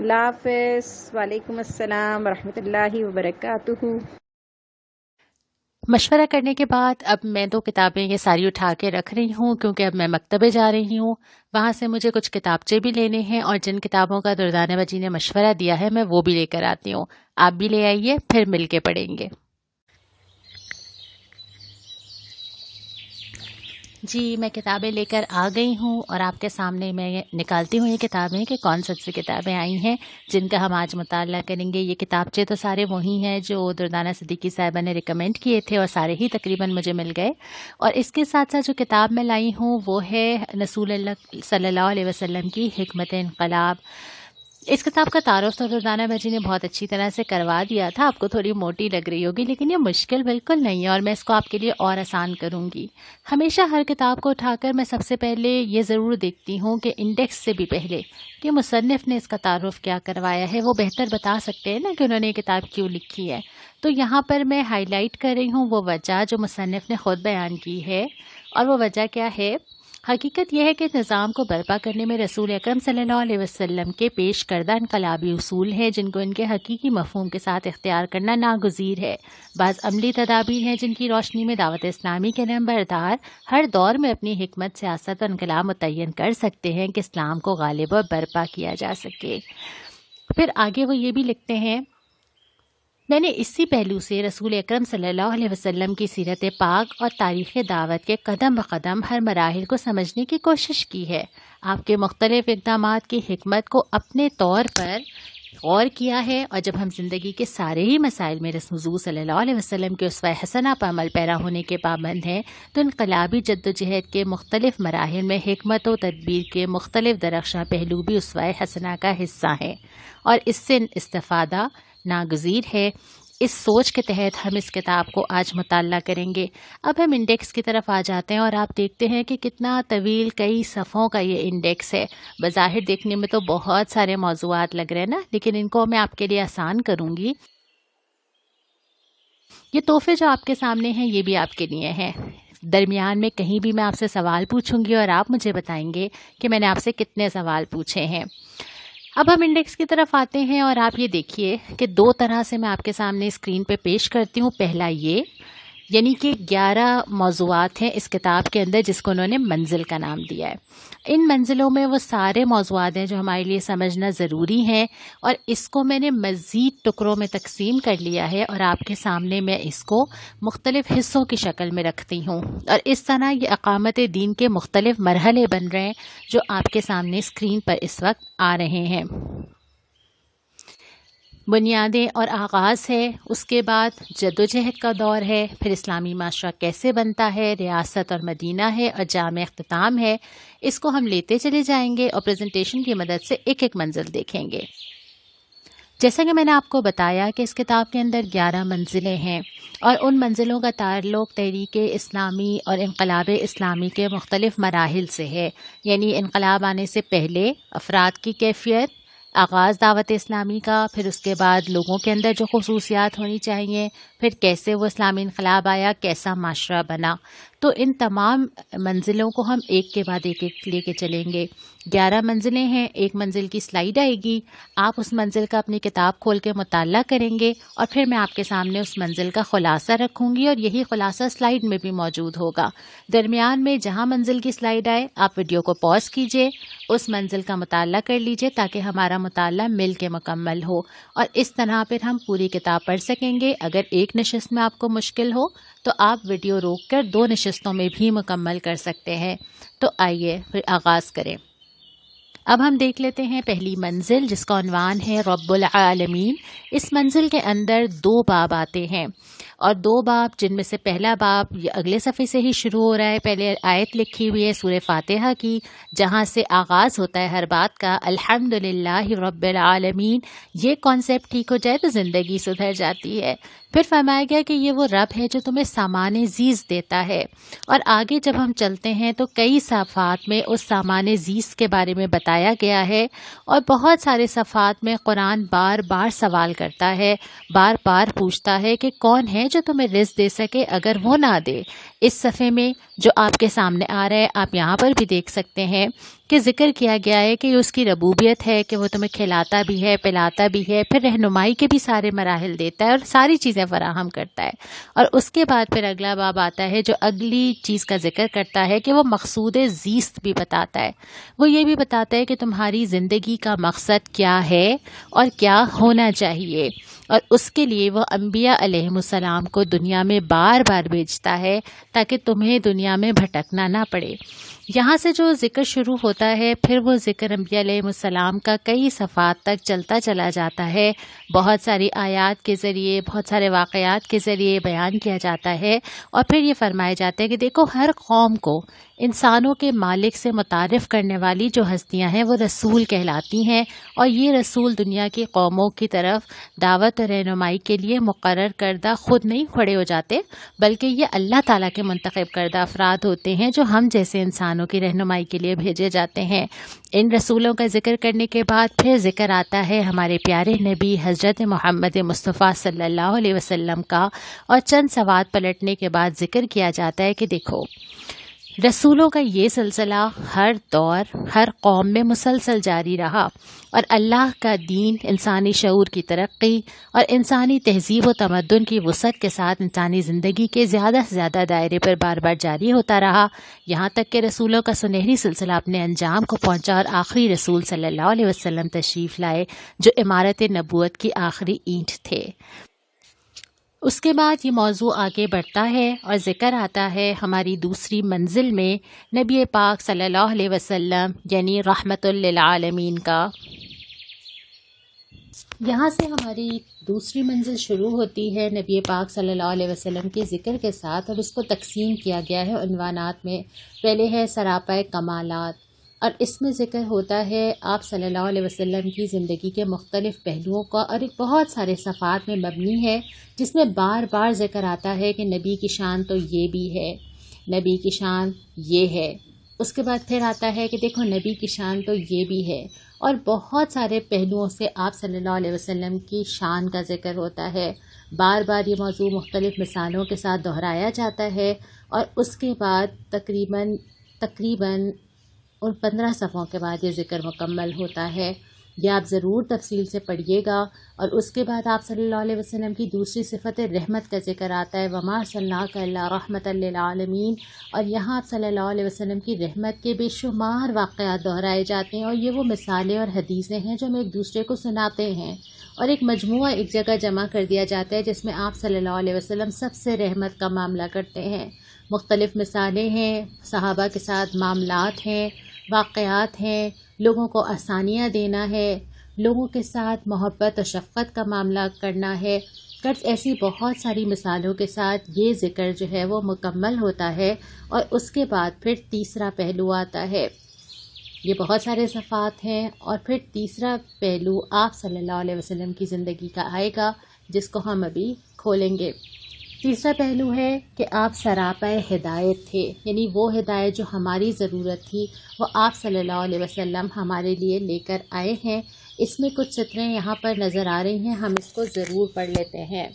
اللہ حافظ. وعلیکم السلام ورحمۃ اللہ وبرکاتہ. مشورہ کرنے کے بعد اب میں 2 کتابیں یہ ساری اٹھا کے رکھ رہی ہوں، کیونکہ اب میں مکتبے جا رہی ہوں. وہاں سے مجھے کچھ کتابچے بھی لینے ہیں، اور جن کتابوں کا دردانہ بجی نے مشورہ دیا ہے میں وہ بھی لے کر آتی ہوں. آپ بھی لے آئیے، پھر مل کے پڑھیں گے. جی، میں کتابیں لے کر آ گئی ہوں، اور آپ کے سامنے میں نکالتی ہوں یہ کتابیں کہ کون سی کتابیں آئی ہیں جن کا ہم آج مطالعہ کریں گے. یہ کتابچے تو سارے وہی ہیں جو دردانہ صدیقی صاحبہ نے ریکمینڈ کیے تھے، اور سارے ہی تقریباً مجھے مل گئے. اور اس کے ساتھ ساتھ جو کتاب میں لائی ہوں وہ ہے رسول اللہ صلی اللہ علیہ وسلم کی حکمت انقلاب. اس کتاب کا تعارف تو دردانہ بجی نے بہت اچھی طرح سے کروا دیا تھا. آپ کو تھوڑی موٹی لگ رہی ہوگی، لیکن یہ مشکل بالکل نہیں ہے، اور میں اس کو آپ کے لیے اور آسان کروں گی. ہمیشہ ہر کتاب کو اٹھا کر میں سب سے پہلے یہ ضرور دیکھتی ہوں کہ انڈیکس سے بھی پہلے کہ مصنف نے اس کا تعارف کیا کروایا ہے. وہ بہتر بتا سکتے ہیں نا کہ انہوں نے یہ کتاب کیوں لکھی ہے. تو یہاں پر میں ہائی لائٹ کر رہی ہوں وہ وجہ جو مصنف نے خود بیان کی ہے. اور وہ وجہ کیا ہے؟ حقیقت یہ ہے کہ نظام کو برپا کرنے میں رسول اکرم صلی اللہ علیہ وسلم کے پیش کردہ انقلابی اصول ہیں جن کو ان کے حقیقی مفہوم کے ساتھ اختیار کرنا ناگزیر ہے. بعض عملی تدابیر ہیں جن کی روشنی میں دعوت اسلامی کے نمبردار ہر دور میں اپنی حکمت، سیاست اور انقلاب متعین کر سکتے ہیں کہ اسلام کو غالب و برپا کیا جا سکے. پھر آگے وہ یہ بھی لکھتے ہیں، میں نے اسی پہلو سے رسول اکرم صلی اللہ علیہ وسلم کی سیرت پاک اور تاریخ دعوت کے قدم بقدم ہر مراحل کو سمجھنے کی کوشش کی ہے. آپ کے مختلف اقدامات کی حکمت کو اپنے طور پر غور کیا ہے، اور جب ہم زندگی کے سارے ہی مسائل میں رسول صلی اللہ علیہ وسلم کے اسوہ حسنہ پر عمل پیرا ہونے کے پابند ہیں تو انقلابی جدوجہد کے مختلف مراحل میں حکمت و تدبیر کے مختلف درخشاں پہلو بھی اسوہ حسنہ کا حصہ ہیں، اور اس سے استفادہ ناگزیر ہے. اس سوچ کے تحت ہم اس کتاب کو آج مطالعہ کریں گے. اب ہم انڈیکس کی طرف آ جاتے ہیں، اور آپ دیکھتے ہیں کہ کتنا طویل کئی صفحوں کا یہ انڈیکس ہے. بظاہر دیکھنے میں تو بہت سارے موضوعات لگ رہے ہیں نا، لیکن ان کو میں آپ کے لیے آسان کروں گی. یہ تحفے جو آپ کے سامنے ہیں یہ بھی آپ کے لیے ہیں. درمیان میں کہیں بھی میں آپ سے سوال پوچھوں گی اور آپ مجھے بتائیں گے کہ میں نے آپ سے کتنے سوال پوچھے ہیں. اب ہم انڈیکس کی طرف آتے ہیں، اور آپ یہ دیکھیے کہ 2 طرح سے میں آپ کے سامنے اسکرین پہ پیش کرتی ہوں. پہلا یہ، یعنی کہ 11 موضوعات ہیں اس کتاب کے اندر جس کو انہوں نے منزل کا نام دیا ہے. ان منزلوں میں وہ سارے موضوعات ہیں جو ہمارے لیے سمجھنا ضروری ہیں، اور اس کو میں نے مزید ٹکڑوں میں تقسیم کر لیا ہے، اور آپ کے سامنے میں اس کو مختلف حصوں کی شکل میں رکھتی ہوں. اور اس طرح یہ اقامت دین کے مختلف مرحلے بن رہے ہیں جو آپ کے سامنے اسکرین پر اس وقت آ رہے ہیں. بنیادیں اور آغاز ہے، اس کے بعد جدوجہد کا دور ہے، پھر اسلامی معاشرہ کیسے بنتا ہے، ریاست اور مدینہ ہے، اور جامع اختتام ہے. اس کو ہم لیتے چلے جائیں گے اور پریزنٹیشن کی مدد سے ایک ایک منزل دیکھیں گے. جیسا کہ میں نے آپ کو بتایا کہ اس کتاب کے اندر 11 منزلیں ہیں، اور ان منزلوں کا تعلق تحریک اسلامی اور انقلاب اسلامی کے مختلف مراحل سے ہے. یعنی انقلاب آنے سے پہلے افراد کی کیفیت، آغاز دعوت اسلامی کا، پھر اس کے بعد لوگوں کے اندر جو خصوصیات ہونی چاہیے، پھر کیسے وہ اسلامی انقلاب آیا، کیسا معاشرہ بنا. تو ان تمام منزلوں کو ہم ایک کے بعد ایک لے کے چلیں گے. 11 منزلیں ہیں، ایک منزل کی سلائیڈ آئے گی، آپ اس منزل کا اپنی کتاب کھول کے مطالعہ کریں گے، اور پھر میں آپ کے سامنے اس منزل کا خلاصہ رکھوں گی، اور یہی خلاصہ سلائیڈ میں بھی موجود ہوگا. درمیان میں جہاں منزل کی سلائیڈ آئے آپ ویڈیو کو پاز کیجئے، اس منزل کا مطالعہ کر لیجئے تاکہ ہمارا مطالعہ مل کے مکمل ہو، اور اس طرح پھر ہم پوری کتاب پڑھ سکیں گے. اگر ایک نشست میں آپ کو مشکل ہو تو آپ ویڈیو روک کر 2 نشستوں میں بھی مکمل کر سکتے ہیں. تو آئیے پھر آغاز کریں. اب ہم دیکھ لیتے ہیں پہلی منزل جس کا عنوان ہے رب العالمین. اس منزل کے اندر 2 باب آتے ہیں، اور 2 باب جن میں سے پہلا باب یہ اگلے صفحے سے ہی شروع ہو رہا ہے. پہلے آیت لکھی ہوئی ہے سورہ فاتحہ کی، جہاں سے آغاز ہوتا ہے ہر بات کا، الحمدللہ رب العالمین. یہ کانسیپٹ ٹھیک ہو جائے تو زندگی سدھر جاتی ہے. پھر فرمایا گیا کہ یہ وہ رب ہے جو تمہیں سامان زیز دیتا ہے. اور آگے جب ہم چلتے ہیں تو کئی صفحات میں اس سامان زیز کے بارے میں بتایا گیا ہے، اور بہت سارے صفحات میں قرآن بار بار سوال کرتا ہے، بار بار پوچھتا ہے کہ کون ہے جو تمہیں رزق دے سکے اگر وہ نہ دے. اس صفحے میں جو آپ کے سامنے آ رہا ہے، آپ یہاں پر بھی دیکھ سکتے ہیں کہ ذکر کیا گیا ہے کہ اس کی ربوبیت ہے کہ وہ تمہیں کھلاتا بھی ہے، پلاتا بھی ہے، پھر رہنمائی کے بھی سارے مراحل دیتا ہے اور ساری چیزیں فراہم کرتا ہے۔ اور اس کے بعد پھر اگلا باب آتا ہے جو اگلی چیز کا ذکر کرتا ہے کہ وہ مقصود زیست بھی بتاتا ہے۔ وہ یہ بھی بتاتا ہے کہ تمہاری زندگی کا مقصد کیا ہے اور کیا ہونا چاہیے، اور اس کے لیے وہ انبیاء علیہم السلام کو دنیا میں بار بار بھیجتا ہے تاکہ تمہیں دنیا میں بھٹکنا نہ پڑے۔ یہاں سے جو ذکر شروع ہوتا ہے، پھر وہ ذکر انبیاء علیہ السلام کا کئی صفحات تک چلتا چلا جاتا ہے، بہت ساری آیات کے ذریعے، بہت سارے واقعات کے ذریعے بیان کیا جاتا ہے، اور پھر یہ فرمایا جاتا ہے کہ دیکھو ہر قوم کو انسانوں کے مالک سے متعارف کرنے والی جو ہستیاں ہیں وہ رسول کہلاتی ہیں، اور یہ رسول دنیا کی قوموں کی طرف دعوت اور رہنمائی کے لیے مقرر کردہ خود نہیں کھڑے ہو جاتے، بلکہ یہ اللہ تعالیٰ کے منتخب کردہ افراد ہوتے ہیں جو ہم جیسے انسانوں کی رہنمائی کے لیے بھیجے جاتے ہیں۔ ان رسولوں کا ذکر کرنے کے بعد پھر ذکر آتا ہے ہمارے پیارے نبی حضرت محمد مصطفیٰ صلی اللہ علیہ وسلم کا، اور چند سواد پلٹنے کے بعد ذکر کیا جاتا ہے کہ دیکھو رسولوں کا یہ سلسلہ ہر دور، ہر قوم میں مسلسل جاری رہا، اور اللہ کا دین انسانی شعور کی ترقی اور انسانی تہذیب و تمدن کی وسعت کے ساتھ انسانی زندگی کے زیادہ سے زیادہ دائرے پر بار بار جاری ہوتا رہا، یہاں تک کہ رسولوں کا سنہری سلسلہ اپنے انجام کو پہنچا اور آخری رسول صلی اللہ علیہ وسلم تشریف لائے جو عمارت نبوت کی آخری اینٹ تھے۔ اس کے بعد یہ موضوع آگے بڑھتا ہے اور ذکر آتا ہے ہماری دوسری منزل میں نبی پاک صلی اللہ علیہ وسلم یعنی رحمت للعالمین کا۔ یہاں سے ہماری دوسری منزل شروع ہوتی ہے نبی پاک صلی اللہ علیہ وسلم کے ذکر کے ساتھ، اور اس کو تقسیم کیا گیا ہے عنوانات میں۔ پہلے ہے سراپا کمالات، اور اس میں ذکر ہوتا ہے آپ صلی اللہ علیہ وسلم کی زندگی کے مختلف پہلوؤں کا، اور ایک بہت سارے صفحات میں مبنی ہے جس میں بار بار ذکر آتا ہے کہ نبی کی شان تو یہ بھی ہے، نبی کی شان یہ ہے۔ اس کے بعد پھر آتا ہے کہ دیکھو نبی کی شان تو یہ بھی ہے، اور بہت سارے پہلوؤں سے آپ صلی اللہ علیہ وسلم کی شان کا ذکر ہوتا ہے۔ بار بار یہ موضوع مختلف مثالوں کے ساتھ دہرایا جاتا ہے، اور اس کے بعد تقریباً اور 15 صفحوں کے بعد یہ ذکر مکمل ہوتا ہے۔ یہ آپ ضرور تفصیل سے پڑھیے گا۔ اور اس کے بعد آپ صلی اللہ علیہ وسلم کی دوسری صفت رحمت کا ذکر آتا ہے، وَمَا أَرْسَلْنَاكَ إِلَّا رَحْمَةً لِّلْعَالَمِينَ، اور یہاں آپ صلی اللہ علیہ وسلم کی رحمت کے بے شمار واقعات دہرائے جاتے ہیں، اور یہ وہ مثالیں اور حدیثیں ہیں جو ہم ایک دوسرے کو سناتے ہیں، اور ایک مجموعہ ایک جگہ جمع کر دیا جاتا ہے جس میں آپ صلی اللہ علیہ وسلم سب سے رحمت کا معاملہ کرتے ہیں۔ مختلف مثالیں ہیں، صحابہ کے ساتھ معاملات ہیں، واقعات ہیں، لوگوں کو آسانیاں دینا ہے، لوگوں کے ساتھ محبت اور شفقت کا معاملہ کرنا ہے۔ ایسی بہت ساری مثالوں کے ساتھ یہ ذکر جو ہے وہ مکمل ہوتا ہے، اور اس کے بعد پھر تیسرا پہلو آتا ہے۔ یہ بہت سارے صفحات ہیں، اور پھر تیسرا پہلو آپ صلی اللہ علیہ وسلم کی زندگی کا آئے گا جس کو ہم ابھی کھولیں گے۔ تیسرا پہلو ہے کہ آپ سراپا ہدایت تھے، یعنی وہ ہدایت جو ہماری ضرورت تھی وہ آپ صلی اللہ علیہ وسلم ہمارے لیے لے کر آئے ہیں۔ اس میں کچھ سطریں یہاں پر نظر آ رہی ہیں، ہم اس کو ضرور پڑھ لیتے ہیں۔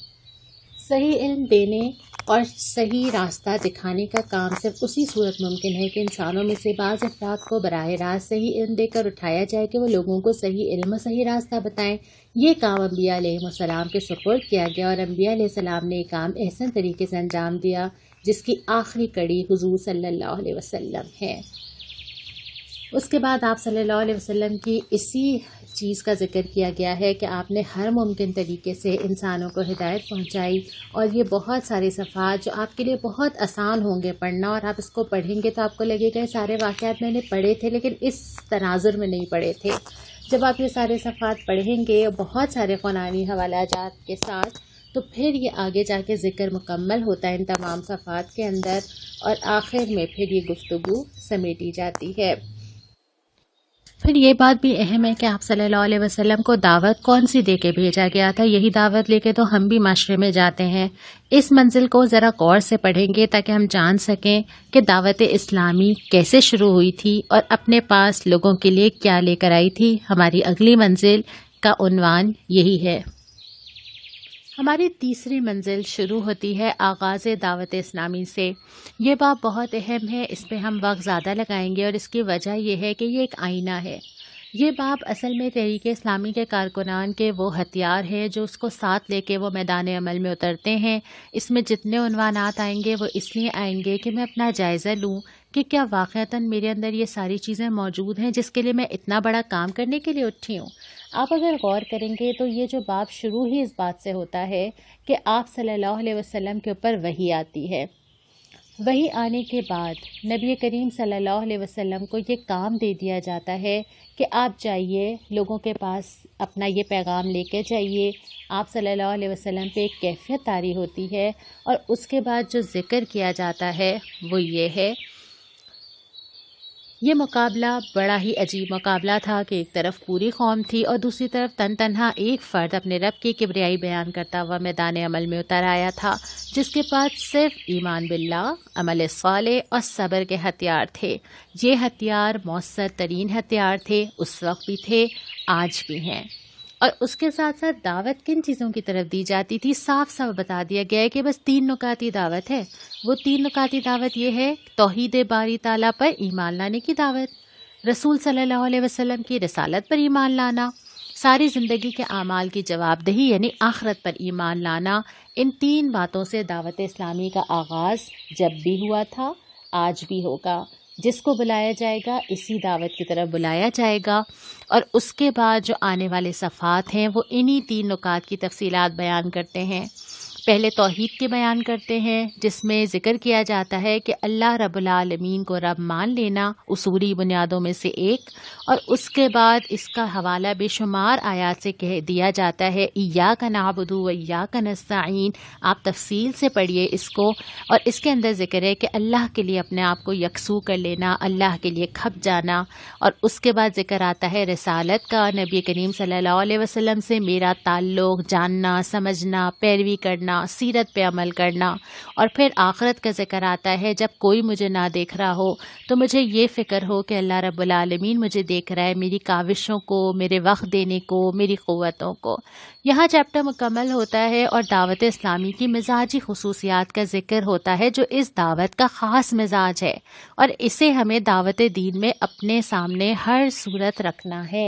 صحیح علم دینے اور صحیح راستہ دکھانے کا کام صرف اسی صورت ممکن ہے کہ انسانوں میں سے بعض افراد کو براہ راست صحیح علم دے کر اٹھایا جائے کہ وہ لوگوں کو صحیح علم و صحیح راستہ بتائیں۔ یہ کام انبیاء علیہ السلام کے سپرد کیا گیا، اور انبیاء علیہ السلام نے یہ کام احسن طریقے سے انجام دیا، جس کی آخری کڑی حضور صلی اللہ علیہ وسلم ہے۔ اس کے بعد آپ صلی اللہ علیہ وسلم کی اسی چیز کا ذکر کیا گیا ہے کہ آپ نے ہر ممکن طریقے سے انسانوں کو ہدایت پہنچائی، اور یہ بہت سارے صفحات جو آپ کے لیے بہت آسان ہوں گے پڑھنا، اور آپ اس کو پڑھیں گے تو آپ کو لگے گا یہ سارے واقعات میں نے پڑھے تھے لیکن اس تناظر میں نہیں پڑھے تھے۔ جب آپ یہ سارے صفحات پڑھیں گے اور بہت سارے قرآنی حوالہ جات کے ساتھ، تو پھر یہ آگے جا کے ذکر مکمل ہوتا ہے ان تمام صفحات کے اندر، اور آخر میں پھر یہ گفتگو سمیٹی جاتی ہے۔ پھر یہ بات بھی اہم ہے کہ آپ صلی اللہ علیہ وسلم کو دعوت کون سی دے کے بھیجا گیا تھا۔ یہی دعوت لے کے تو ہم بھی معاشرے میں جاتے ہیں۔ اس منزل کو ذرا غور سے پڑھیں گے تاکہ ہم جان سکیں کہ دعوت اسلامی کیسے شروع ہوئی تھی اور اپنے پاس لوگوں کے لیے کیا لے کر آئی تھی۔ ہماری اگلی منزل کا عنوان یہی ہے۔ ہماری تیسری منزل شروع ہوتی ہے آغاز دعوت اسلامی سے۔ یہ باب بہت اہم ہے، اس پہ ہم وقت زیادہ لگائیں گے اور اس کی وجہ یہ ہے کہ یہ ایک آئینہ ہے۔ یہ باب اصل میں تحریک اسلامی کے کارکنان کے وہ ہتھیار ہے جو اس کو ساتھ لے کے وہ میدان عمل میں اترتے ہیں۔ اس میں جتنے عنوانات آئیں گے وہ اس لیے آئیں گے کہ میں اپنا جائزہ لوں کہ کیا واقعتاً میرے اندر یہ ساری چیزیں موجود ہیں جس کے لیے میں اتنا بڑا کام کرنے کے لیے اٹھی ہوں۔ آپ اگر غور کریں گے تو یہ جو باب شروع ہی اس بات سے ہوتا ہے کہ آپ صلی اللہ علیہ وسلم کے اوپر وحی آتی ہے۔ وحی آنے کے بعد نبی کریم صلی اللہ علیہ وسلم کو یہ کام دے دیا جاتا ہے کہ آپ جائیے لوگوں کے پاس اپنا یہ پیغام لے کے جائیے۔ آپ صلی اللہ علیہ وسلم پہ ایک کیفیت طاری ہوتی ہے اور اس کے بعد جو ذکر کیا جاتا ہے وہ یہ ہے۔ یہ مقابلہ بڑا ہی عجیب مقابلہ تھا کہ ایک طرف پوری قوم تھی اور دوسری طرف تنہا ایک فرد اپنے رب کی کبریائی بیان کرتا ہوا میدان عمل میں اتر آیا تھا، جس کے پاس صرف ایمان باللہ، عمل صالح اور صبر کے ہتھیار تھے۔ یہ ہتھیار مؤثر ترین ہتھیار تھے، اس وقت بھی تھے، آج بھی ہیں۔ اور اس کے ساتھ ساتھ دعوت کن چیزوں کی طرف دی جاتی تھی، صاف صاف بتا دیا گیا ہے کہ بس 3 نکاتی دعوت ہے۔ وہ 3 نکاتی دعوت یہ ہے: توحید باری تعالیٰ پر ایمان لانے کی دعوت، رسول صلی اللہ علیہ وسلم کی رسالت پر ایمان لانا، ساری زندگی کے اعمال کی جواب دہی یعنی آخرت پر ایمان لانا۔ ان 3 باتوں سے دعوت اسلامی کا آغاز جب بھی ہوا تھا، آج بھی ہوگا۔ جس کو بلایا جائے گا اسی دعوت کی طرف بلایا جائے گا، اور اس کے بعد جو آنے والے صفحات ہیں وہ انہی 3 نکات کی تفصیلات بیان کرتے ہیں۔ پہلے توحید کے بیان کرتے ہیں، جس میں ذکر کیا جاتا ہے کہ اللہ رب العالمین کو رب مان لینا اصولی بنیادوں میں سے ایک، اور اس کے بعد اس کا حوالہ بے شمار آیات سے کہہ دیا جاتا ہے ایاک نعبد و ایاک نستعین۔ آپ تفصیل سے پڑھیے اس کو، اور اس کے اندر ذکر ہے کہ اللہ کے لیے اپنے آپ کو یکسو کر لینا، اللہ کے لیے کھپ جانا، اور اس کے بعد ذکر آتا ہے رسالت کا، نبی کریم صلی اللہ علیہ وسلم سے میرا تعلق، جاننا، سمجھنا، پیروی کرنا، سیرت پہ عمل کرنا، اور پھر آخرت کا ذکر آتا ہے جب کوئی مجھے نہ دیکھ رہا ہو تو مجھے یہ فکر ہو کہ اللہ رب العالمین مجھے دیکھ رہا ہے، میری کاوشوں کو، میرے وقت دینے کو، میری قوتوں کو۔ یہاں چیپٹر مکمل ہوتا ہے اور دعوت اسلامی کی مزاجی خصوصیات کا ذکر ہوتا ہے جو اس دعوت کا خاص مزاج ہے، اور اسے ہمیں دعوت دین میں اپنے سامنے ہر صورت رکھنا ہے۔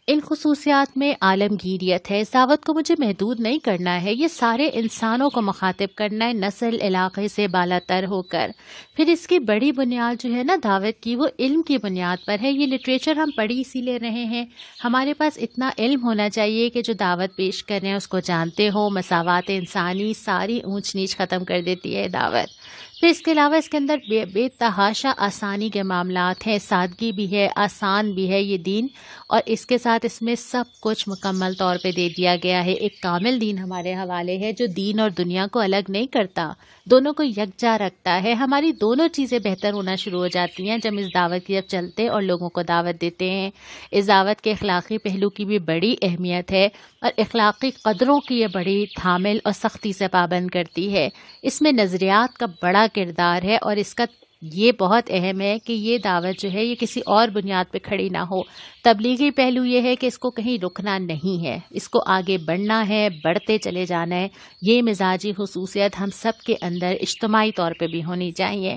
ان خصوصیات میں عالمگیریت ہے۔ اس دعوت کو مجھے محدود نہیں کرنا ہے، یہ سارے انسانوں کو مخاطب کرنا ہے، نسل علاقے سے بالا تر ہو کر۔ پھر اس کی بڑی بنیاد جو ہے نا دعوت کی، وہ علم کی بنیاد پر ہے۔ یہ لٹریچر ہم پڑھی اسی لیے رہے ہیں، ہمارے پاس اتنا علم ہونا چاہیے کہ جو دعوت پیش کر رہے ہیں اس کو جانتے ہوں۔ مساوات انسانی، ساری اونچ نیچ ختم کر دیتی ہے دعوت۔ پھر اس کے علاوہ اس کے اندر بے تحاشا آسانی کے معاملات ہیں، سادگی بھی ہے، آسان بھی ہے یہ دین، اور اس کے ساتھ اس میں سب کچھ مکمل طور پہ دے دیا گیا ہے۔ ایک کامل دین ہمارے حوالے ہے جو دین اور دنیا کو الگ نہیں کرتا، دونوں کو یکجا رکھتا ہے۔ ہماری دونوں چیزیں بہتر ہونا شروع ہو جاتی ہیں جب اس دعوت کی طرف چلتے اور لوگوں کو دعوت دیتے ہیں۔ اس دعوت کے اخلاقی پہلو کی بھی بڑی اہمیت ہے، اور اخلاقی قدروں کی یہ بڑی حامل اور سختی سے پابند کرتی ہے۔ اس میں نظریات کا بڑا کردار ہے، اور اس کا یہ بہت اہم ہے کہ یہ دعوت جو ہے یہ کسی اور بنیاد پہ کھڑی نہ ہو۔ تبلیغی پہلو یہ ہے کہ اس کو کہیں رکنا نہیں ہے، اس کو آگے بڑھنا ہے، بڑھتے چلے جانا ہے۔ یہ مزاجی خصوصیت ہم سب کے اندر اجتماعی طور پہ بھی ہونی چاہیے۔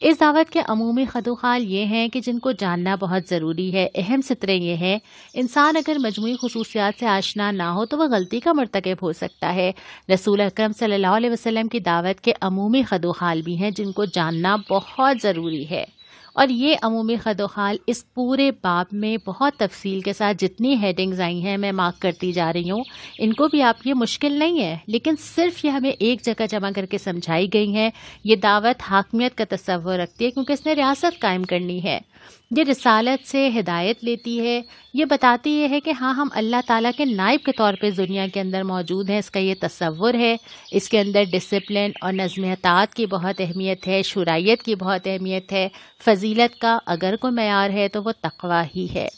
اس دعوت کے عمومی خد و خال یہ ہیں کہ جن کو جاننا بہت ضروری ہے۔ اہم سطریں یہ ہیں، انسان اگر مجموعی خصوصیات سے آشنا نہ ہو تو وہ غلطی کا مرتکب ہو سکتا ہے۔ رسول اکرم صلی اللہ علیہ وسلم کی دعوت کے عمومی خد و خال بھی ہیں جن کو جاننا بہت ضروری ہے، اور یہ عمومی خد و خال اس پورے باب میں بہت تفصیل کے ساتھ جتنی ہیڈنگز آئی ہیں میں مارک کرتی جا رہی ہوں، ان کو بھی آپ یہ مشکل نہیں ہے، لیکن صرف یہ ہمیں ایک جگہ جمع کر کے سمجھائی گئی ہیں۔ یہ دعوت حاکمیت کا تصور رکھتی ہے کیونکہ اس نے ریاست قائم کرنی ہے، یہ رسالت سے ہدایت لیتی ہے، یہ بتاتی یہ ہے کہ ہاں ہم اللہ تعالیٰ کے نائب کے طور پہ دنیا کے اندر موجود ہیں، اس کا یہ تصور ہے۔ اس کے اندر ڈسپلن اور نظم اطاعت کی بہت اہمیت ہے، شورائیت کی بہت اہمیت ہے۔ فضیلت کا اگر کوئی معیار ہے تو وہ تقویٰ ہی ہے۔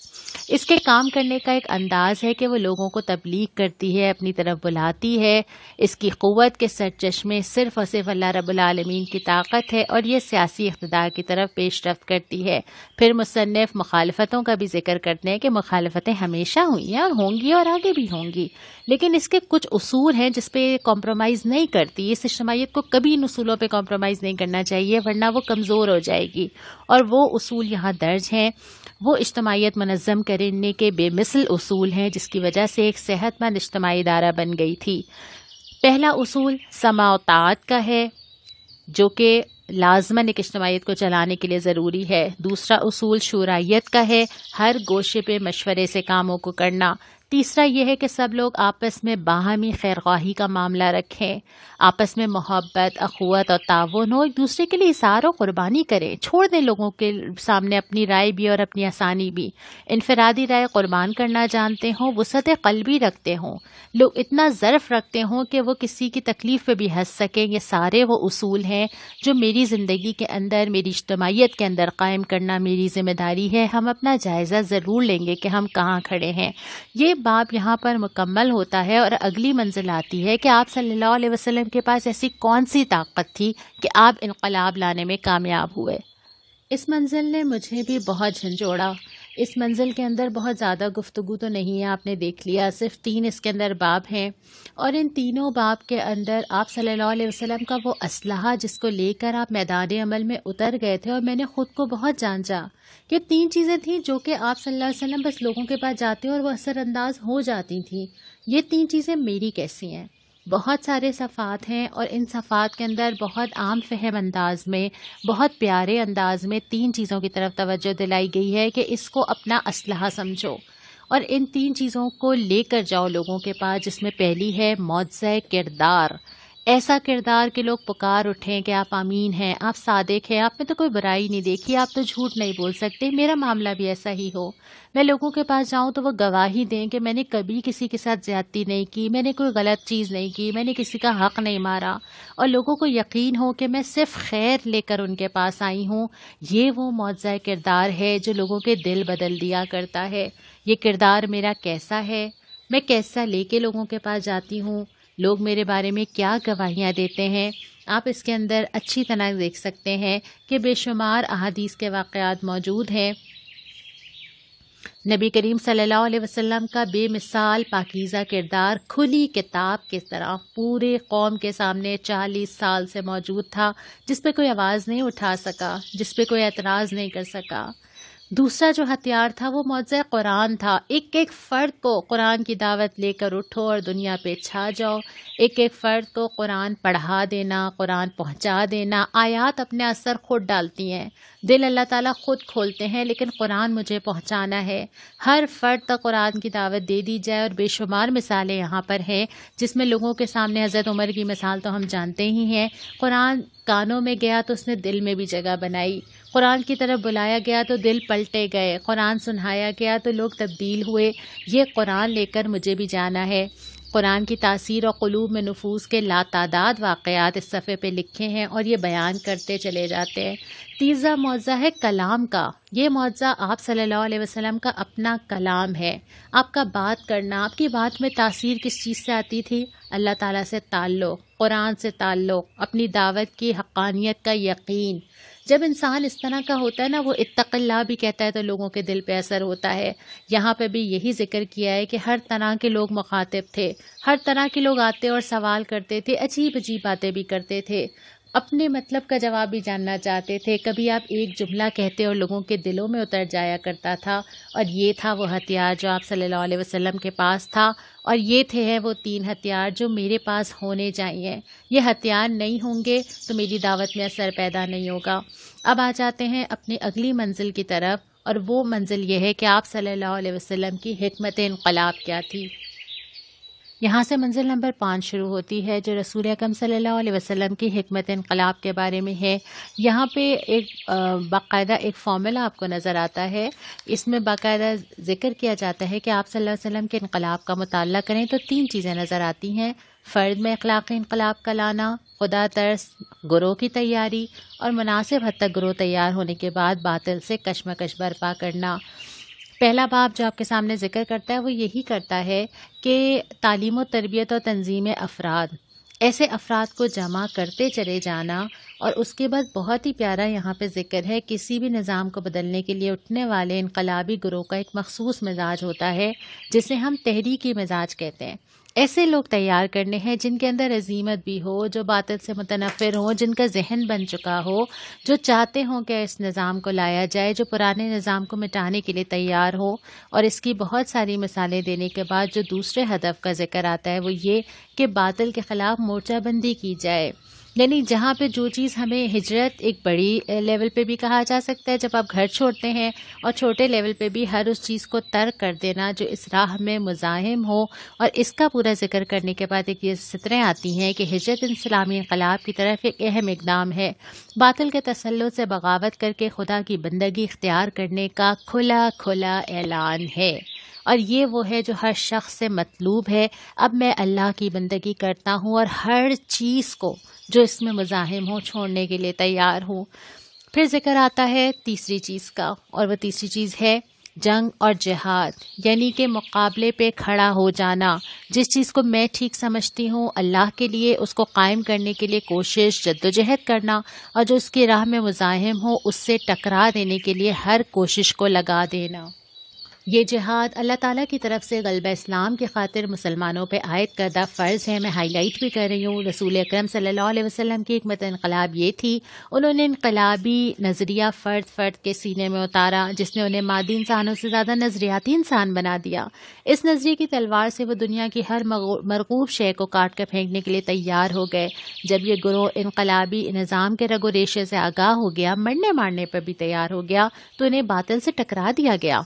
اس کے کام کرنے کا ایک انداز ہے کہ وہ لوگوں کو تبلیغ کرتی ہے، اپنی طرف بلاتی ہے۔ اس کی قوت کے سرچشمے صرف اور صرف اللہ رب العالمین کی طاقت ہے اور یہ سیاسی اقتدار کی طرف پیش رفت کرتی ہے۔ پھر مصنف مخالفتوں کا بھی ذکر کرتے ہیں کہ مخالفتیں ہمیشہ ہوئی ہیں اور ہوں گی اور آگے بھی ہوں گی، لیکن اس کے کچھ اصول ہیں جس پہ کمپرومائز نہیں کرتی۔ اس اجتماعیت کو کبھی ان اصولوں پہ کمپرومائز نہیں کرنا چاہیے ورنہ وہ کمزور ہو جائے گی، اور وہ اصول یہاں درج ہیں۔ وہ اجتماعیت منظم کرنے کے بے مثل اصول ہیں جس کی وجہ سے ایک صحت مند اجتماعی ادارہ بن گئی تھی۔ پہلا اصول سماع و طاعت کا ہے جو کہ لازماً ایک اجتماعیت کو چلانے کے لیے ضروری ہے۔ دوسرا اصول شورائیت کا ہے، ہر گوشے پہ مشورے سے کاموں کو کرنا۔ تیسرا یہ ہے کہ سب لوگ آپس میں باہمی خیرخواہی کا معاملہ رکھیں، آپس میں محبت، اخوت اور تعاون ہو، ایک دوسرے کے لیے اثار و قربانی کریں، چھوڑ دیں لوگوں کے سامنے اپنی رائے بھی اور اپنی آسانی بھی، انفرادی رائے قربان کرنا جانتے ہوں، وسعت قلبی رکھتے ہوں، لوگ اتنا ظرف رکھتے ہوں کہ وہ کسی کی تکلیف پہ بھی ہنس سکیں۔ یہ سارے وہ اصول ہیں جو میری زندگی کے اندر، میری اجتماعیت کے اندر قائم کرنا میری ذمہ داری ہے۔ ہم اپنا جائزہ ضرور لیں گے کہ ہم کہاں کھڑے ہیں۔ یہ باب یہاں پر مکمل ہوتا ہے اور اگلی منزل آتی ہے کہ آپ صلی اللہ علیہ وسلم کے پاس ایسی کون سی طاقت تھی کہ آپ انقلاب لانے میں کامیاب ہوئے۔ اس منزل نے مجھے بھی بہت جھنجھوڑا۔ اس منزل کے اندر بہت زیادہ گفتگو تو نہیں ہے، آپ نے دیکھ لیا، صرف 3 اس کے اندر باب ہیں، اور ان تینوں باب کے اندر آپ صلی اللہ علیہ وسلم کا وہ اسلحہ جس کو لے کر آپ میدان عمل میں اتر گئے تھے، اور میں نے خود کو بہت جانچا کہ 3 چیزیں تھیں جو کہ آپ صلی اللہ علیہ وسلم بس لوگوں کے پاس جاتے اور وہ اثر انداز ہو جاتی تھیں۔ یہ 3 چیزیں میری کیسی ہیں؟ بہت سارے صفات ہیں اور ان صفات کے اندر بہت عام فہم انداز میں، بہت پیارے انداز میں 3 چیزوں کی طرف توجہ دلائی گئی ہے کہ اس کو اپنا اسلحہ سمجھو اور ان 3 چیزوں کو لے کر جاؤ لوگوں کے پاس، جس میں پہلی ہے معجزہ کردار۔ ایسا کردار کہ لوگ پکار اٹھیں کہ آپ امین ہیں، آپ صادق ہیں، آپ میں تو کوئی برائی نہیں دیکھی، آپ تو جھوٹ نہیں بول سکتے، میرا معاملہ بھی ایسا ہی ہو۔ میں لوگوں کے پاس جاؤں تو وہ گواہی دیں کہ میں نے کبھی کسی کے ساتھ زیادتی نہیں کی، میں نے کوئی غلط چیز نہیں کی، میں نے کسی کا حق نہیں مارا، اور لوگوں کو یقین ہو کہ میں صرف خیر لے کر ان کے پاس آئی ہوں۔ یہ وہ معجزہ کردار ہے جو لوگوں کے دل بدل دیا کرتا ہے۔ یہ کردار میرا کیسا ہے؟ میں کیسا لے کے لوگوں کے پاس جاتی ہوں؟ لوگ میرے بارے میں کیا گواہیاں دیتے ہیں؟ آپ اس کے اندر اچھی طرح دیکھ سکتے ہیں کہ بے شمار احادیث کے واقعات موجود ہیں۔ نبی کریم صلی اللہ علیہ وسلم کا بے مثال پاکیزہ کردار کھلی کتاب کی طرح پورے قوم کے سامنے 40 سال سے موجود تھا، جس پہ کوئی آواز نہیں اٹھا سکا، جس پہ کوئی اعتراض نہیں کر سکا۔ دوسرا جو ہتھیار تھا وہ معجزہ قرآن تھا۔ ایک ایک فرد کو قرآن کی دعوت لے کر اٹھو اور دنیا پہ چھا جاؤ، ایک ایک فرد کو قرآن پڑھا دینا، قرآن پہنچا دینا۔ آیات اپنے اثر خود ڈالتی ہیں، دل اللہ تعالیٰ خود کھولتے ہیں، لیکن قرآن مجھے پہنچانا ہے۔ ہر فرد تک قرآن کی دعوت دے دی جائے، اور بے شمار مثالیں یہاں پر ہیں جس میں لوگوں کے سامنے حضرت عمر کی مثال تو ہم جانتے ہی ہیں۔ قرآن کانوں میں گیا تو اس نے دل میں بھی جگہ بنائی، قرآن کی طرف بلایا گیا تو دل پلٹے گئے، قرآن سنایا گیا تو لوگ تبدیل ہوئے۔ یہ قرآن لے کر مجھے بھی جانا ہے۔ قرآن کی تاثیر اور قلوب میں نفوذ کے لاتعداد واقعات اس صفحے پہ لکھے ہیں اور یہ بیان کرتے چلے جاتے ہیں۔ تیسرا معجزہ ہے کلام کا۔ یہ معجزہ آپ صلی اللہ علیہ وسلم کا اپنا کلام ہے۔ آپ کا بات کرنا، آپ کی بات میں تاثیر کس چیز سے آتی تھی؟ اللہ تعالیٰ سے تعلق، قرآن سے تعلق، اپنی دعوت کی حقانیت کا یقین۔ جب انسان اس طرح کا ہوتا ہے نا، وہ اتق اللہ بھی کہتا ہے تو لوگوں کے دل پہ اثر ہوتا ہے۔ یہاں پہ بھی یہی ذکر کیا ہے کہ ہر طرح کے لوگ مخاطب تھے، ہر طرح کے لوگ آتے اور سوال کرتے تھے، عجیب عجیب باتیں بھی کرتے تھے، اپنے مطلب کا جواب بھی جاننا چاہتے تھے۔ کبھی آپ ایک جملہ کہتے اور لوگوں کے دلوں میں اتر جایا کرتا تھا، اور یہ تھا وہ ہتھیار جو آپ صلی اللہ علیہ وسلم کے پاس تھا، اور یہ تھے وہ 3 ہتھیار جو میرے پاس ہونے چاہیے۔ یہ ہتھیار نہیں ہوں گے تو میری دعوت میں اثر پیدا نہیں ہوگا۔ اب آ جاتے ہیں اپنی اگلی منزل کی طرف، اور وہ منزل یہ ہے کہ آپ صلی اللہ علیہ وسلم کی حکمت انقلاب کیا تھی۔ یہاں سے منزل نمبر 5 شروع ہوتی ہے جو رسول اکرم صلی اللہ علیہ وسلم کی حکمت انقلاب کے بارے میں ہے۔ یہاں پہ ایک باقاعدہ ایک فارمولا آپ کو نظر آتا ہے، اس میں باقاعدہ ذکر کیا جاتا ہے کہ آپ صلی اللہ علیہ وسلم کے انقلاب کا مطالعہ کریں تو 3 چیزیں نظر آتی ہیں: فرد میں اخلاقی انقلاب کا لانا، خدا ترس، گروہ کی تیاری، اور مناسب حد تک گروہ تیار ہونے کے بعد باطل سے کشمکش برپا کرنا۔ پہلا باب جو آپ کے سامنے ذکر کرتا ہے وہ یہی کرتا ہے کہ تعلیم و تربیت اور تنظیم افراد، ایسے افراد کو جمع کرتے چلے جانا، اور اس کے بعد بہت ہی پیارا یہاں پہ ذکر ہے کسی بھی نظام کو بدلنے کے لیے اٹھنے والے انقلابی گروہ کا ایک مخصوص مزاج ہوتا ہے جسے ہم تحریکی مزاج کہتے ہیں۔ ایسے لوگ تیار کرنے ہیں جن کے اندر عزیمت بھی ہو، جو باطل سے متنفر ہوں، جن کا ذہن بن چکا ہو، جو چاہتے ہوں کہ اس نظام کو لایا جائے، جو پرانے نظام کو مٹانے کے لیے تیار ہو۔ اور اس کی بہت ساری مثالیں دینے کے بعد جو دوسرے ہدف کا ذکر آتا ہے وہ یہ کہ باطل کے خلاف مورچہ بندی کی جائے، یعنی جہاں پہ جو چیز ہمیں ہجرت ایک بڑی لیول پہ بھی کہا جا سکتا ہے، جب آپ گھر چھوڑتے ہیں، اور چھوٹے لیول پہ بھی ہر اس چیز کو ترک کر دینا جو اس راہ میں مزاحم ہو۔ اور اس کا پورا ذکر کرنے کے بعد ایک یہ سطریں آتی ہیں کہ ہجرت اسلامی انقلاب کی طرف ایک اہم اقدام ہے، باطل کے تسلط سے بغاوت کر کے خدا کی بندگی اختیار کرنے کا کھلا کھلا اعلان ہے، اور یہ وہ ہے جو ہر شخص سے مطلوب ہے۔ اب میں اللہ کی بندگی کرتا ہوں اور ہر چیز کو جو اس میں مزاحم ہو چھوڑنے کے لیے تیار ہوں۔ پھر ذکر آتا ہے تیسری چیز کا، اور وہ تیسری چیز ہے جنگ اور جہاد، یعنی کہ مقابلے پہ کھڑا ہو جانا، جس چیز کو میں ٹھیک سمجھتی ہوں اللہ کے لیے اس کو قائم کرنے کے لیے کوشش جدوجہد کرنا، اور جو اس کی راہ میں مزاحم ہو اس سے ٹکرا دینے کے لیے ہر کوشش کو لگا دینا۔ یہ جہاد اللہ تعالیٰ کی طرف سے غلبہ اسلام کی خاطر مسلمانوں پہ عائد کردہ فرض ہے۔ میں ہائی لائٹ بھی کر رہی ہوں، رسول اکرم صلی اللہ علیہ وسلم کی حکمت انقلاب یہ تھی، انہوں نے انقلابی نظریہ فرد فرد کے سینے میں اتارا جس نے انہیں مادی انسانوں سے زیادہ نظریاتی انسان بنا دیا۔ اس نظریے کی تلوار سے وہ دنیا کی ہر مرغوب شے کو کاٹ کر پھینکنے کے لیے تیار ہو گئے۔ جب یہ گروہ انقلابی نظام کے رگ و ریشے سے آگاہ ہو گیا، مرنے مارنے پر بھی تیار ہو گیا، تو انہیں باطل سے ٹکرا دیا گیا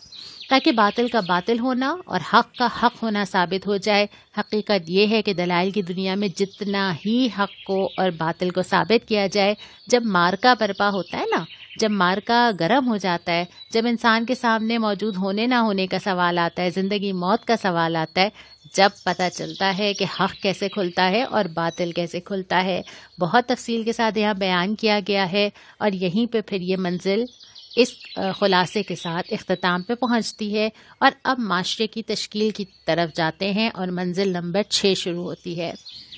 تاکہ باطل کا باطل ہونا اور حق کا حق ہونا ثابت ہو جائے۔ حقیقت یہ ہے کہ دلائل کی دنیا میں جتنا ہی حق کو اور باطل کو ثابت کیا جائے، جب مارکا برپا ہوتا ہے نا، جب مارکا گرم ہو جاتا ہے، جب انسان کے سامنے موجود ہونے نہ ہونے کا سوال آتا ہے، زندگی موت کا سوال آتا ہے، جب پتہ چلتا ہے کہ حق کیسے کھلتا ہے اور باطل کیسے کھلتا ہے۔ بہت تفصیل کے ساتھ یہاں بیان کیا گیا ہے، اور یہیں پہ پھر یہ منزل اس خلاصے کے ساتھ اختتام پہ پہنچتی ہے، اور اب معاشرے کی تشکیل کی طرف جاتے ہیں، اور منزل نمبر 6 شروع ہوتی ہے۔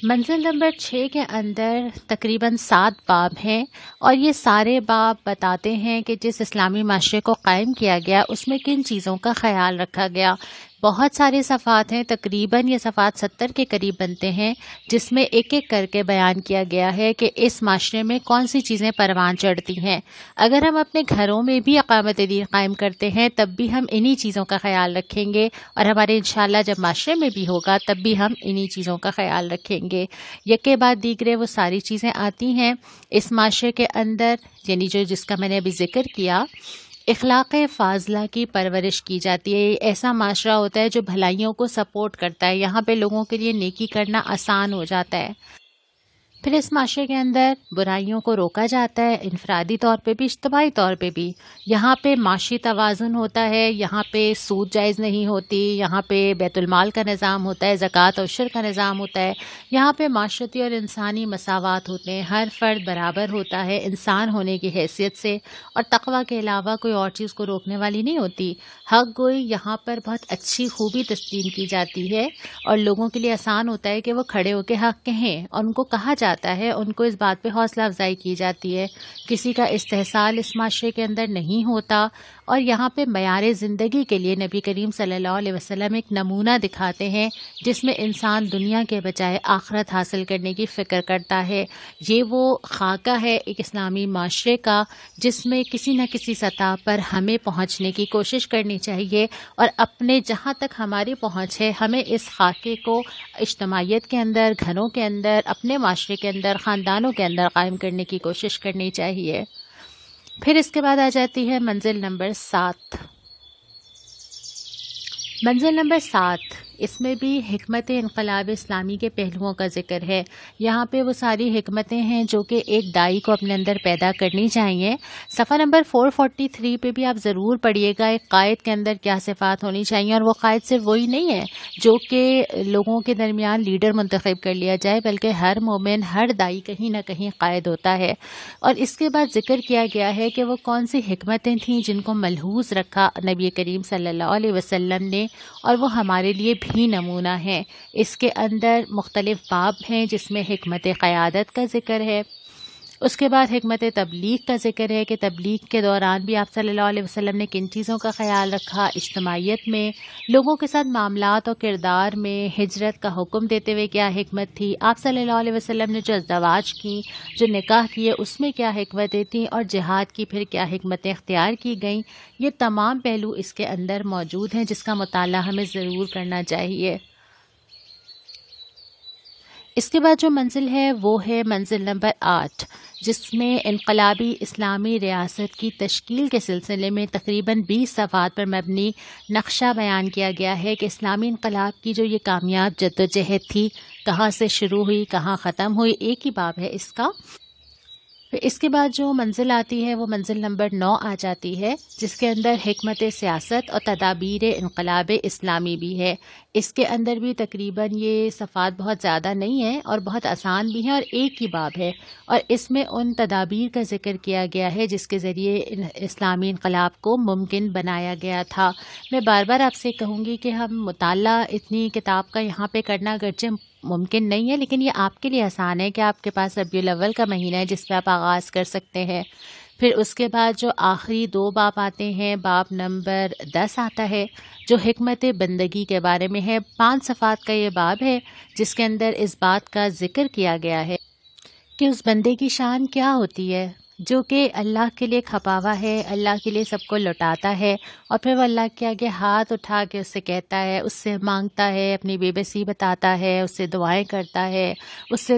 منزل نمبر 6 کے اندر تقریباً 7 باب ہیں، اور یہ سارے باب بتاتے ہیں کہ جس اسلامی معاشرے کو قائم کیا گیا اس میں کن چیزوں کا خیال رکھا گیا۔ بہت سارے صفحات ہیں، تقریباً یہ صفحات 70 کے قریب بنتے ہیں، جس میں ایک ایک کر کے بیان کیا گیا ہے کہ اس معاشرے میں کون سی چیزیں پروان چڑھتی ہیں۔ اگر ہم اپنے گھروں میں بھی اقامت دین قائم کرتے ہیں تب بھی ہم انہی چیزوں کا خیال رکھیں گے، اور ہمارے انشاءاللہ جب معاشرے میں بھی ہوگا تب بھی ہم انہی چیزوں کا خیال رکھیں گے۔ یکے بعد دیگرے وہ ساری چیزیں آتی ہیں اس معاشرے کے اندر، یعنی جس کا میں نے ابھی ذکر کیا، اخلاق فاضلہ کی پرورش کی جاتی ہے۔ یہ ایسا معاشرہ ہوتا ہے جو بھلائیوں کو سپورٹ کرتا ہے، یہاں پہ لوگوں کے لیے نیکی کرنا آسان ہو جاتا ہے۔ پھر اس معاشرے کے اندر برائیوں کو روکا جاتا ہے، انفرادی طور پہ بھی اجتماعی طور پہ بھی۔ یہاں پہ معاشی توازن ہوتا ہے، یہاں پہ سود جائز نہیں ہوتی، یہاں پہ بیت المال کا نظام ہوتا ہے، زکوٰۃ اور عشر کا نظام ہوتا ہے، یہاں پہ معاشرتی اور انسانی مساوات ہوتے ہیں، ہر فرد برابر ہوتا ہے انسان ہونے کی حیثیت سے، اور تقویٰ کے علاوہ کوئی اور چیز کو روکنے والی نہیں ہوتی۔ حق گوئی یہاں پر بہت اچھی خوبی تسلیم کی جاتی ہے، اور لوگوں کے لیے آسان ہوتا ہے کہ وہ کھڑے ہو کے حق کہیں، اور ان کو کہا جاتا ہے، ان کو اس بات پہ حوصلہ افزائی کی جاتی ہے۔ کسی کا استحصال اس معاشرے کے اندر نہیں ہوتا، اور یہاں پہ معیار زندگی کے لیے نبی کریم صلی اللہ علیہ وسلم ایک نمونہ دکھاتے ہیں جس میں انسان دنیا کے بجائے آخرت حاصل کرنے کی فکر کرتا ہے۔ یہ وہ خاکہ ہے ایک اسلامی معاشرے کا جس میں کسی نہ کسی سطح پر ہمیں پہنچنے کی کوشش کرنی چاہیے، اور اپنے جہاں تک ہماری پہنچ ہے ہمیں اس خاکے کو اجتماعیت کے اندر، گھروں کے اندر، اپنے معاشرے کے اندر، خاندانوں کے اندر قائم کرنے کی کوشش کرنی چاہیے۔ پھر اس کے بعد آ جاتی ہے منزل نمبر 7۔ منزل نمبر 7 اس میں بھی حکمت انقلاب اسلامی کے پہلوؤں کا ذکر ہے. یہاں پہ وہ ساری حکمتیں ہیں جو کہ ایک دائی کو اپنے اندر پیدا کرنی چاہیے. صفحہ نمبر 443 پہ بھی آپ ضرور پڑھیے گا ایک قائد کے اندر کیا صفات ہونی چاہیے. اور وہ قائد صرف وہی نہیں ہے جو کہ لوگوں کے درمیان لیڈر منتخب کر لیا جائے، بلکہ ہر مومن، ہر دائی کہیں نہ کہیں قائد ہوتا ہے. اور اس کے بعد ذکر کیا گیا ہے کہ وہ کون سی حکمتیں تھیں جن کو ملحوظ رکھا نبی کریم صلی اللہ علیہ وسلم نے، اور وہ ہمارے لیے بھی نمونہ ہیں. اس کے اندر مختلف باب ہیں جس میں حکمت قیادت کا ذکر ہے. اس کے بعد حکمت تبلیغ کا ذکر ہے کہ تبلیغ کے دوران بھی آپ صلی اللہ علیہ وسلم نے کن چیزوں کا خیال رکھا. اجتماعیت میں، لوگوں کے ساتھ معاملات اور کردار میں، ہجرت کا حکم دیتے ہوئے کیا حکمت تھی. آپ صلی اللہ علیہ وسلم نے جو ازدواج کی، جو نکاح کیے، اس میں کیا حکمتیں تھیں، اور جہاد کی پھر کیا حکمتیں اختیار کی گئیں. یہ تمام پہلو اس کے اندر موجود ہیں جس کا مطالعہ ہمیں ضرور کرنا چاہیے. اس کے بعد جو منزل ہے وہ ہے منزل نمبر 8، جس میں انقلابی اسلامی ریاست کی تشکیل کے سلسلے میں تقریباً 20 صفحات پر مبنی نقشہ بیان کیا گیا ہے کہ اسلامی انقلاب کی جو یہ کامیاب جدوجہد تھی کہاں سے شروع ہوئی، کہاں ختم ہوئی. ایک ہی باب ہے اس کا. پھر اس کے بعد جو منزل آتی ہے وہ منزل نمبر 9 آ جاتی ہے، جس کے اندر حکمت سیاست اور تدابیر انقلاب اسلامی بھی ہے. اس کے اندر بھی تقریباً یہ صفحات بہت زیادہ نہیں ہیں اور بہت آسان بھی ہیں، اور ایک ہی باب ہے. اور اس میں ان تدابیر کا ذکر کیا گیا ہے جس کے ذریعے اسلامی انقلاب کو ممکن بنایا گیا تھا. میں بار بار آپ سے کہوں گی کہ ہم مطالعہ اتنی کتاب کا یہاں پہ کرنا اگرچہ ممکن نہیں ہے، لیکن یہ آپ کے لیے آسان ہے کہ آپ کے پاس ربیع الاول کا مہینہ ہے جس پہ آپ آغاز کر سکتے ہیں. پھر اس کے بعد جو آخری 2 باب آتے ہیں، باب نمبر 10 آتا ہے جو حکمت بندگی کے بارے میں ہے. 5 صفحات کا یہ باب ہے جس کے اندر اس بات کا ذکر کیا گیا ہے کہ اس بندے کی شان کیا ہوتی ہے جو کہ اللہ کے لیے کھپا ہوا ہے، اللہ کے لیے سب کو لوٹاتا ہے، اور پھر وہ اللہ کے آگے ہاتھ اٹھا کے اس سے کہتا ہے، اس سے مانگتا ہے، اپنی بے بسی بتاتا ہے، اس سے دعائیں کرتا ہے، اس سے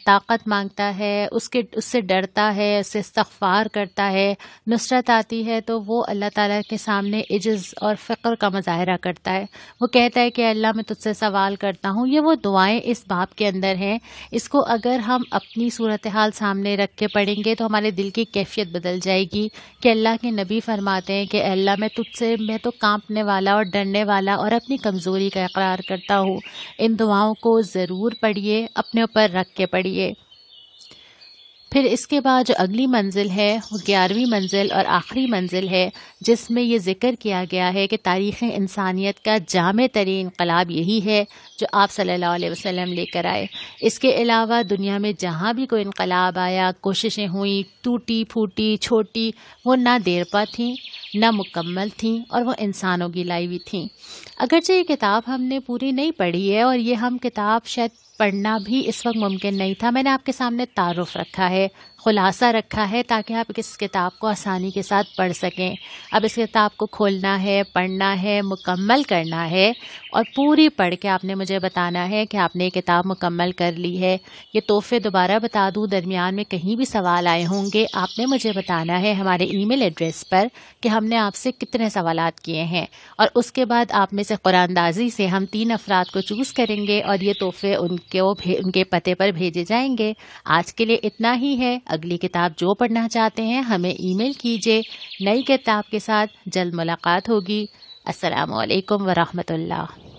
طاقت مانگتا ہے، اس سے ڈرتا ہے، اس سے استغفار کرتا ہے. نصرت آتی ہے تو وہ اللہ تعالیٰ کے سامنے عجز اور فقر کا مظاہرہ کرتا ہے. وہ کہتا ہے کہ اللہ میں تجھ سے سوال کرتا ہوں. یہ وہ دعائیں اس باب کے اندر ہیں. اس کو اگر ہم اپنی صورتحال سامنے رکھ کے پڑھیں گے تو ہمارے دل کی کیفیت بدل جائے گی کہ اللہ کے نبی فرماتے ہیں کہ اللہ میں تو کانپنے والا اور ڈرنے والا اور اپنی کمزوری کا اقرار کرتا ہوں. ان دعاؤں کو ضرور پڑھیے، اپنے اوپر رکھ کے پڑھیے. پھر اس کے بعد جو اگلی منزل ہے وہ 11ویں منزل اور آخری منزل ہے، جس میں یہ ذکر کیا گیا ہے کہ تاریخ انسانیت کا جامع ترین انقلاب یہی ہے جو آپ صلی اللہ علیہ وسلم لے کر آئے. اس کے علاوہ دنیا میں جہاں بھی کوئی انقلاب آیا، کوششیں ہوئیں، ٹوٹی پھوٹی چھوٹی، وہ نہ دیر پا تھیں، نہ مکمل تھیں، اور وہ انسانوں کی لائی ہوئی تھیں. اگرچہ یہ کتاب ہم نے پوری نہیں پڑھی ہے اور یہ ہم کتاب شاید پڑھنا بھی اس وقت ممکن نہیں تھا، میں نے آپ کے سامنے تعارف رکھا ہے، خلاصہ رکھا ہے تاکہ آپ اس کتاب کو آسانی کے ساتھ پڑھ سکیں. اب اس کتاب کو کھولنا ہے، پڑھنا ہے، مکمل کرنا ہے، اور پوری پڑھ کے آپ نے مجھے بتانا ہے کہ آپ نے یہ کتاب مکمل کر لی ہے. یہ تحفے دوبارہ بتا دوں، درمیان میں کہیں بھی سوال آئے ہوں گے، آپ نے مجھے بتانا ہے ہمارے ای میل ایڈریس پر کہ ہم نے آپ سے کتنے سوالات کیے ہیں، اور اس کے بعد آپ میں سے قرآن اندازی سے ہم 3 افراد کو چوز کریں گے اور یہ تحفے ان کے پتے پر بھیجے جائیں گے. آج کے لیے اتنا ہی ہے. اگلی کتاب جو پڑھنا چاہتے ہیں ہمیں ای میل کیجیے. نئی کتاب کے ساتھ جلد ملاقات ہوگی. السلام علیکم ورحمۃ اللہ.